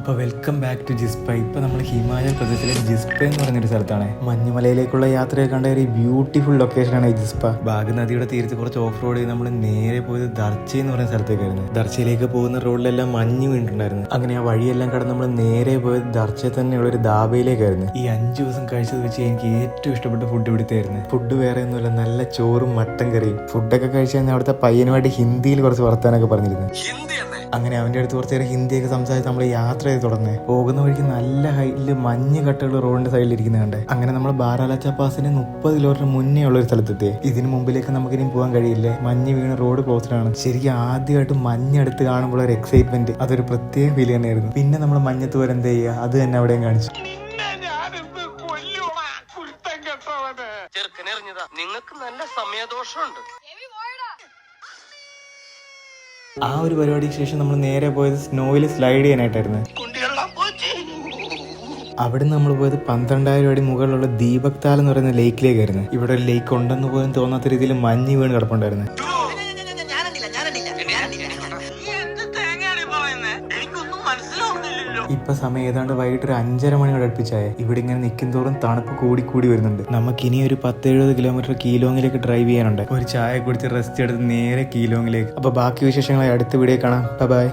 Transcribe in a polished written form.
അപ്പോൾ welcome back to ജിസ്പ. ഇപ്പോൾ നമ്മൾ ഹിമാചൽ പ്രദേശിലെ ജിസ്പ എന്ന് പറഞ്ഞൊരു സ്ഥലത്താണ്. മഞ്ഞുമലയിലേക്കുള്ള യാത്രയൊക്കെ കണ്ട ഒരു ബ്യൂട്ടിഫുൾ ലൊക്കേഷനാണ് ഈ ജിസ്പ. ബാഗ് നദിയുടെ തീരത്ത് കുറച്ച് ഓഫ് റോഡ് ചെയ്ത് നമ്മൾ നേരെ പോയത് ദർച്ച എന്ന് പറയുന്ന സ്ഥലത്തേക്കായിരുന്നു. ദർച്ചയിലേക്ക് പോകുന്ന റോഡിലെല്ലാം മഞ്ഞ് വീണിട്ടുണ്ടായിരുന്നു. അങ്ങനെ ആ വഴിയെല്ലാം കടന്ന് നമ്മൾ നേരെ പോയത് ദർച്ചയിൽ തന്നെയുള്ള ഒരു ദാബയിലേക്കായിരുന്നു. ഈ 5 ദിവസം കഴിച്ചത് വെച്ച് എനിക്ക് ഏറ്റവും ഇഷ്ടപ്പെട്ട ഫുഡ് ഇവിടുത്തെയായിരുന്നു. ഫുഡ് വേറെ ഒന്നുമില്ല, നല്ല ചോറും മട്ടൻ കറിയും. ഫുഡൊക്കെ കഴിച്ചു കഴിഞ്ഞാൽ അവിടുത്തെ പയ്യനുമായിട്ട് ഹിന്ദിയിൽ കുറച്ച് വർത്താനൊക്കെ പറഞ്ഞിരുന്നു. അങ്ങനെ അവൻ്റെ അടുത്ത് കുറച്ച് നേരം ഹിന്ദിയൊക്കെ സംസാരിച്ച് നമ്മൾ യാത്ര ചെയ്ത് തുടങ്ങി. പോകുന്ന വഴിക്ക് നല്ല ഹൈറ്റിൽ മഞ്ഞ് കട്ടകൾ റോഡിന്റെ സൈഡിൽ ഇരിക്കുന്ന കണ്ടേ. അങ്ങനെ നമ്മൾ ബാരാലാച്ച പാസിന് 30 കിലോമീറ്റർ മുന്നേ ഉള്ള ഒരു സ്ഥലത്തെത്തി. ഇതിന് മുമ്പിലേക്ക് നമുക്കിനി പോകാൻ കഴിയില്ലേ, മഞ്ഞ് വീണ് റോഡ് ക്ലോസ്ഡ് ആണ്. ശരിക്കും ആദ്യമായിട്ട് മഞ്ഞെടുത്ത് കാണുമ്പോൾ ഒരു എക്സൈറ്റ്മെന്റ്, അതൊരു പ്രത്യേക ഫീൽ തന്നെയായിരുന്നു. പിന്നെ നമ്മൾ മഞ്ഞത്ത് വരെ എന്ത് ചെയ്യുക, അത് തന്നെ അവിടെയും കാണിച്ചു. നിങ്ങൾക്ക് നല്ല സമയദോഷമുണ്ട്. ആ ഒരു പരിപാടിക്ക് ശേഷം നമ്മൾ നേരെ പോയത് സ്നോയിൽ സ്ലൈഡ് ചെയ്യാനായിട്ടായിരുന്നു. അവിടെ നമ്മൾ പോയത് 12,000 അടി മുകളിലുള്ള ദീപക് താൽ എന്ന് പറയുന്ന ലേക്കിലേക്കായിരുന്നു. ഇവിടെ ഒരു ലേക്ക് ഉണ്ടെന്ന് പോലും തോന്നാത്ത രീതിയിൽ മഞ്ഞ് വീണ് കിടപ്പുണ്ടായിരുന്നു. ഇപ്പൊ സമയം ഏതാണ്ട് വൈകിട്ട് ഒരു 5:30 മണിയോട് അടുപ്പിച്ചായ. ഇവിടെ ഇങ്ങനെ നിൽക്കും തോറും തണുപ്പ് കൂടി വരുന്നുണ്ട്. നമുക്ക് ഇനി ഒരു 10-70 കിലോമീറ്റർ കീലോങ്ങിലേക്ക് ഡ്രൈവ് ചെയ്യാനുണ്ട്. ഒരു ചായ കുടിച്ച് റെസ്റ്റ് എടുത്ത് നേരെ കീലോങ്ങിലേക്ക്. അപ്പൊ ബാക്കി വിശേഷങ്ങളായി അടുത്ത വീഡിയോ കാണാം. ബൈ.